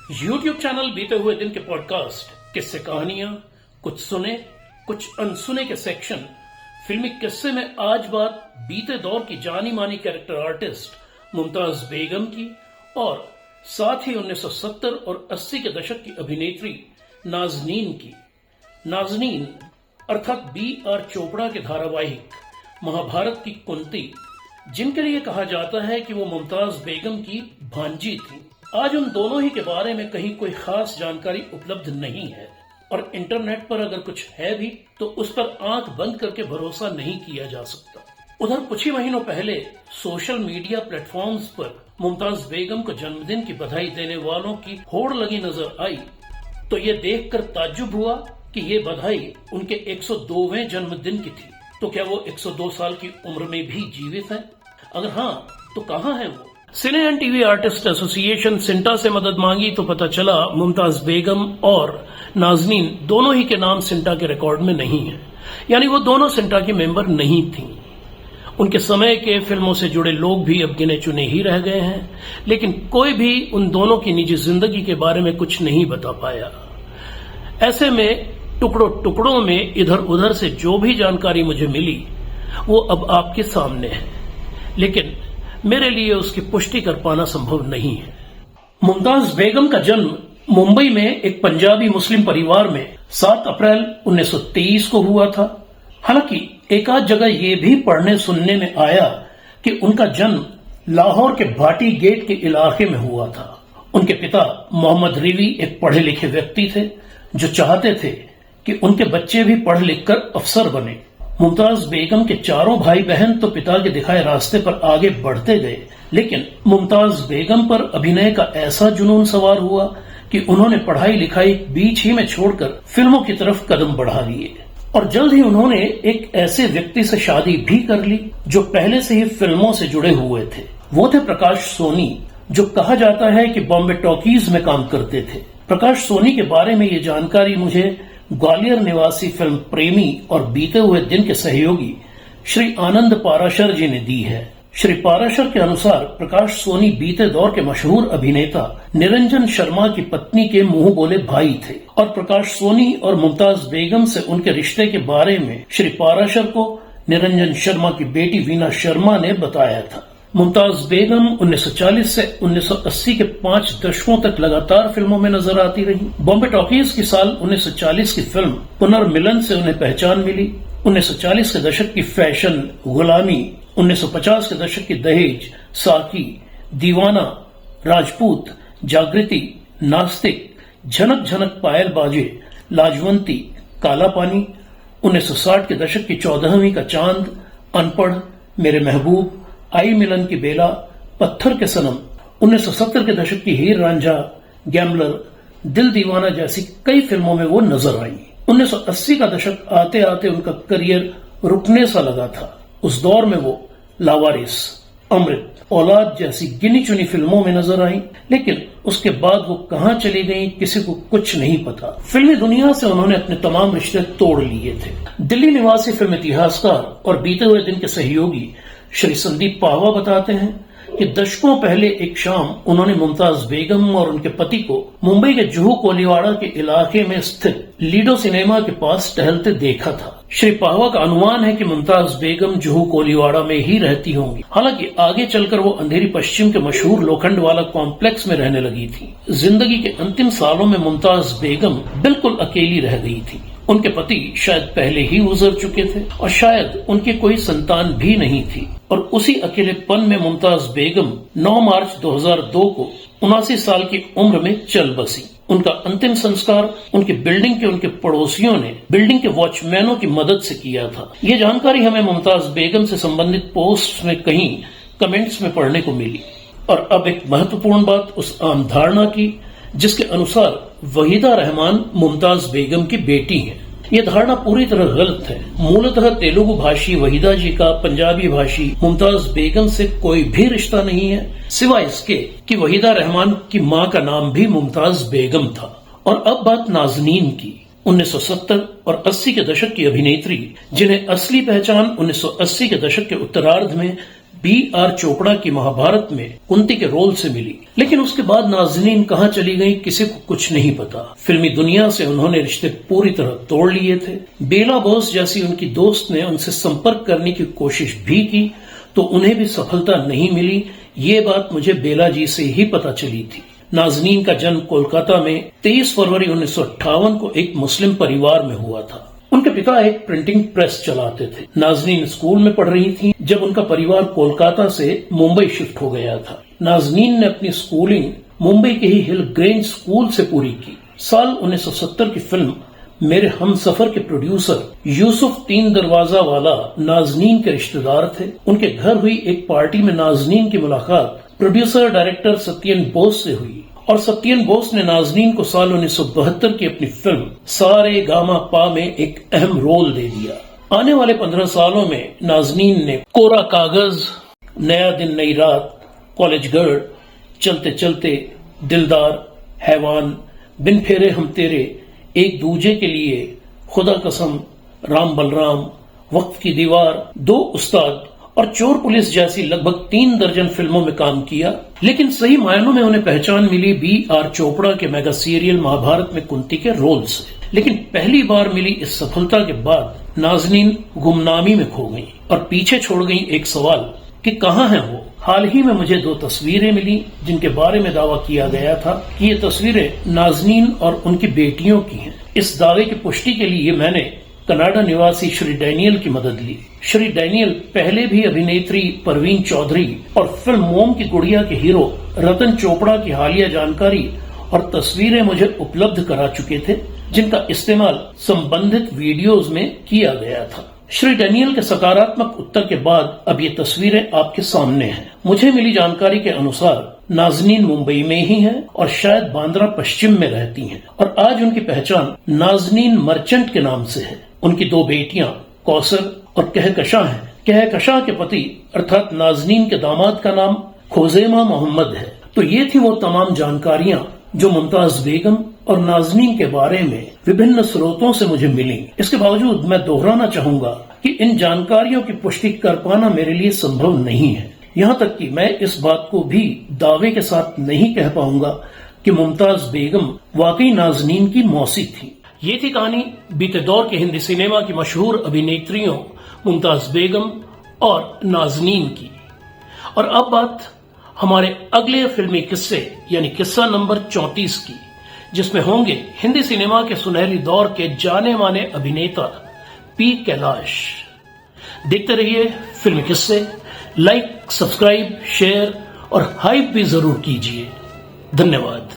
YouTube channel बीते हुए दिन के पॉडकास्ट, किस्से कहानियां, कुछ सुने कुछ अनसुने के सेक्शन, फिल्मी किस्से में आज बात बीते दौर की जानी मानी कैरेक्टर आर्टिस्ट मुमताज बेगम की और साथ ही 1970 और 80 के दशक की अभिनेत्री नाज़नीन की। नाज़नीन अर्थात B.R. चोपड़ा के धारावाहिक महाभारत की कुंती, जिनके लिए कहा जाता है कि वो मुमताज बेगम की भांजी थी। आज उन दोनों ही के बारे में कहीं कोई खास जानकारी उपलब्ध नहीं है और इंटरनेट पर अगर कुछ है भी तो उस पर आंख बंद करके भरोसा नहीं किया जा सकता। उधर कुछ ही महीनों पहले सोशल मीडिया प्लेटफॉर्म्स पर मुमताज बेगम को जन्मदिन की बधाई देने वालों की होड़ लगी नजर आई तो ये देखकर ताज्जुब हुआ कि ये बधाई उनके 102वें जन्मदिन की थी। तो क्या वो 102 साल की उम्र में भी जीवित है? अगर हाँ तो कहाँ है वो? Cine and TV artiste association CINTAA से मदद मांगी तो पता चला मुमताज बेगम और नाज़नीन दोनों ही के नाम सिंटा के रिकॉर्ड में नहीं है, यानी वो दोनों सिंटा की मेंबर नहीं थी। उनके समय के फिल्मों से जुड़े लोग भी अब गिने चुने ही रह गए हैं, लेकिन कोई भी उन दोनों की निजी जिंदगी के बारे में कुछ नहीं बता पाया। ऐसे में टुकड़ों टुकड़ों में इधर उधर से जो भी जानकारी मुझे मिली वो अब आपके सामने है, लेकिन मेरे लिए उसकी पुष्टि कर पाना संभव नहीं है। मुमताज बेगम का जन्म मुंबई में एक पंजाबी मुस्लिम परिवार में 7 अप्रैल 1923 को हुआ था। हालांकि एक आध जगह ये भी पढ़ने सुनने में आया कि उनका जन्म लाहौर के भाटी गेट के इलाके में हुआ था। उनके पिता मोहम्मद रिवी एक पढ़े लिखे व्यक्ति थे जो चाहते थे कि उनके बच्चे भी पढ़ लिख कर अफसर बने। मुमताज बेगम के चारों भाई बहन तो पिता के दिखाए रास्ते पर आगे बढ़ते गए, लेकिन मुमताज बेगम पर अभिनय का ऐसा जुनून सवार हुआ कि उन्होंने पढ़ाई लिखाई बीच ही में छोड़कर फिल्मों की तरफ कदम बढ़ा लिए और जल्द ही उन्होंने एक ऐसे व्यक्ति से शादी भी कर ली जो पहले से ही फिल्मों से जुड़े हुए थे। वो थे प्रकाश सोनी, जो कहा जाता है कि बॉम्बे टॉकीज में काम करते थे। प्रकाश सोनी के बारे में ये जानकारी मुझे ग्वालियर निवासी फिल्म प्रेमी और बीते हुए दिन के सहयोगी श्री आनंद पाराशर जी ने दी है। श्री पाराशर के अनुसार प्रकाश सोनी बीते दौर के मशहूर अभिनेता निरंजन शर्मा की पत्नी के मुंह बोले भाई थे और प्रकाश सोनी और मुमताज बेगम से उनके रिश्ते के बारे में श्री पाराशर को निरंजन शर्मा की बेटी वीना शर्मा ने बताया था। मुमताज बेगम 1940 से 1980 के 5 दशकों तक लगातार फिल्मों में नजर आती रही। बॉम्बे टॉकीज की साल 1940 की फिल्म पुनर्मिलन से उन्हें पहचान मिली। 1940 के दशक की फैशन गुलामी, 1950 के दशक की दहेज, साकी, दीवाना, राजपूत, जागृति, नास्तिक, झनक झनक पायल बाजे, लाजवंती, काला पानी, 1960 के दशक की 14वीं का चांद, अनपढ़, मेरे महबूब, आई मिलन की बेला, पत्थर के सनम, 1970 के दशक की हीर रांझा, गैम्बलर, दिल दीवाना जैसी कई फिल्मों में वो नजर आई। 1980 का दशक आते आते उनका करियर रुकने सा लगा था। उस दौर में वो लावारिस, अमृत, औलाद जैसी गिनी चुनी फिल्मों में नजर आई, लेकिन उसके बाद वो कहां चली गई किसी को कुछ नहीं पता। फिल्मी दुनिया से उन्होंने अपने तमाम रिश्ते तोड़ लिए थे। दिल्ली निवासी फिल्म इतिहासकार और बीते हुए दिन के सहयोगी श्री संदीप पावा बताते हैं कि दशकों पहले एक शाम उन्होंने मुमताज बेगम और उनके पति को मुंबई के जुहू कोलीवाड़ा के इलाके में स्थित लीडो सिनेमा के पास टहलते देखा था। श्री पावा का अनुमान है कि मुमताज बेगम जुहू कोलीवाड़ा में ही रहती होंगी। हालांकि आगे चलकर वो अंधेरी पश्चिम के मशहूर लोखंड वाला कॉम्प्लेक्स में रहने लगी थी। जिंदगी के अंतिम सालों में मुमताज बेगम बिल्कुल अकेली रह गई थी। उनके पति शायद पहले ही गुजर चुके थे और शायद उनकी कोई संतान भी नहीं थी और उसी अकेलेपन में मुमताज बेगम 9 मार्च 2002 को 79 साल की उम्र में चल बसी। उनका अंतिम संस्कार उनकी बिल्डिंग के उनके पड़ोसियों ने बिल्डिंग के वॉचमैनों की मदद से किया था। ये जानकारी हमें मुमताज बेगम से संबंधित पोस्ट में कहीं कमेंट्स में पढ़ने को मिली। और अब एक महत्वपूर्ण बात उस आम धारणा की जिसके अनुसार वहीदा रहमान मुमताज बेगम की बेटी हैं। ये धारणा पूरी तरह गलत है। मूलतः तेलुगु भाषी वहीदा जी का पंजाबी भाषी मुमताज बेगम से कोई भी रिश्ता नहीं है, सिवाय इसके कि वहीदा रहमान की मां का नाम भी मुमताज बेगम था। और अब बात नाज़नीन की। 1970 और 80 के दशक की अभिनेत्री जिन्हें असली पहचान 1980 के दशक के उत्तरार्ध में B.R. चोपड़ा की महाभारत में कुंती के रोल से मिली, लेकिन उसके बाद नाज़नीन कहां चली गई किसी को कुछ नहीं पता। फिल्मी दुनिया से उन्होंने रिश्ते पूरी तरह तोड़ लिए थे। बेला बोस जैसी उनकी दोस्त ने उनसे संपर्क करने की कोशिश भी की तो उन्हें भी सफलता नहीं मिली। ये बात मुझे बेला जी से ही पता चली थी। नाज़नीन का जन्म कोलकाता में 23 फरवरी 1958 को एक मुस्लिम परिवार में हुआ था। उनके पिता एक प्रिंटिंग प्रेस चलाते थे। नाज़नीन स्कूल में पढ़ रही थी जब उनका परिवार कोलकाता से मुंबई शिफ्ट हो गया था। नाज़नीन ने अपनी स्कूलिंग मुंबई के ही हिल ग्रेंज स्कूल से पूरी की। साल 1970 की फिल्म मेरे हमसफर के प्रोड्यूसर यूसुफ तीन दरवाजा वाला नाज़नीन के रिश्तेदार थे। उनके घर हुई एक पार्टी में नाज़नीन की मुलाकात प्रोड्यूसर डायरेक्टर सत्येन बोस से हुई और सत्येन बोस ने नाज़नीन को साल 1972 की अपनी फिल्म सारे गामा पा में एक अहम रोल दे दिया। आने वाले 15 सालों में नाज़नीन ने कोरा कागज, नया दिन नई रात, कॉलेज गर्ल, चलते चलते, दिलदार, हैवान, बिन फेरे हम तेरे, एक दूजे के लिए, खुदा कसम, राम बलराम, वक्त की दीवार, दो उस्ताद और चोर पुलिस जैसी लगभग 3 दर्जन फिल्मों में काम किया। लेकिन सही मायनों में उन्हें पहचान मिली B.R. चोपड़ा के मेगा सीरियल महाभारत में कुंती के रोल से। लेकिन पहली बार मिली इस सफलता के बाद नाज़नीन गुमनामी में खो गई और पीछे छोड़ गई एक सवाल कि कहां है वो। हाल ही में मुझे 2 तस्वीरें मिली जिनके बारे में दावा किया गया था कि ये तस्वीरें नाज़नीन और उनकी बेटियों की हैं। इस दावे की पुष्टि के लिए मैंने कनाडा निवासी श्री डैनियल की मदद ली। श्री डैनियल पहले भी अभिनेत्री परवीन चौधरी और फिल्म मोम की गुड़िया के हीरो रतन चोपड़ा की हालिया जानकारी और तस्वीरें मुझे उपलब्ध करा चुके थे, जिनका इस्तेमाल संबंधित वीडियोज में किया गया था। श्री डैनियल के सकारात्मक उत्तर के बाद अब ये तस्वीरें आपके सामने हैं। मुझे मिली जानकारी के अनुसार नाज़नीन मुंबई में ही है और शायद बांद्रा पश्चिम में रहती हैं और आज उनकी पहचान नाज़नीन मर्चेंट के नाम से है। उनकी 2 बेटियां कौसर और कहकशां हैं। कहकशां के पति अर्थात नाज़नीन के दामाद का नाम खोजेमा मोहम्मद है। तो ये थी वो तमाम जानकारियां जो मुमताज बेगम और नाज़नीन के बारे में विभिन्न स्रोतों से मुझे मिली। इसके बावजूद मैं दोहराना चाहूंगा कि इन जानकारियों की पुष्टि कर पाना मेरे लिए संभव नहीं है। यहाँ तक कि मैं इस बात को भी दावे के साथ नहीं कह पाऊंगा कि मुमताज बेगम वाकई नाज़नीन की मौसी थी। ये थी कहानी बीते दौर के हिंदी सिनेमा की मशहूर अभिनेत्रियों मुमताज बेगम और नाज़नीन की। और अब बात हमारे अगले फिल्मी किस्से यानी किस्सा नंबर 34 की, जिसमें होंगे हिंदी सिनेमा के सुनहरी दौर के जाने माने अभिनेता पी कैलाश। देखते रहिए फिल्मी किस्से। लाइक, सब्सक्राइब, शेयर और हाइप भी जरूर कीजिए। धन्यवाद।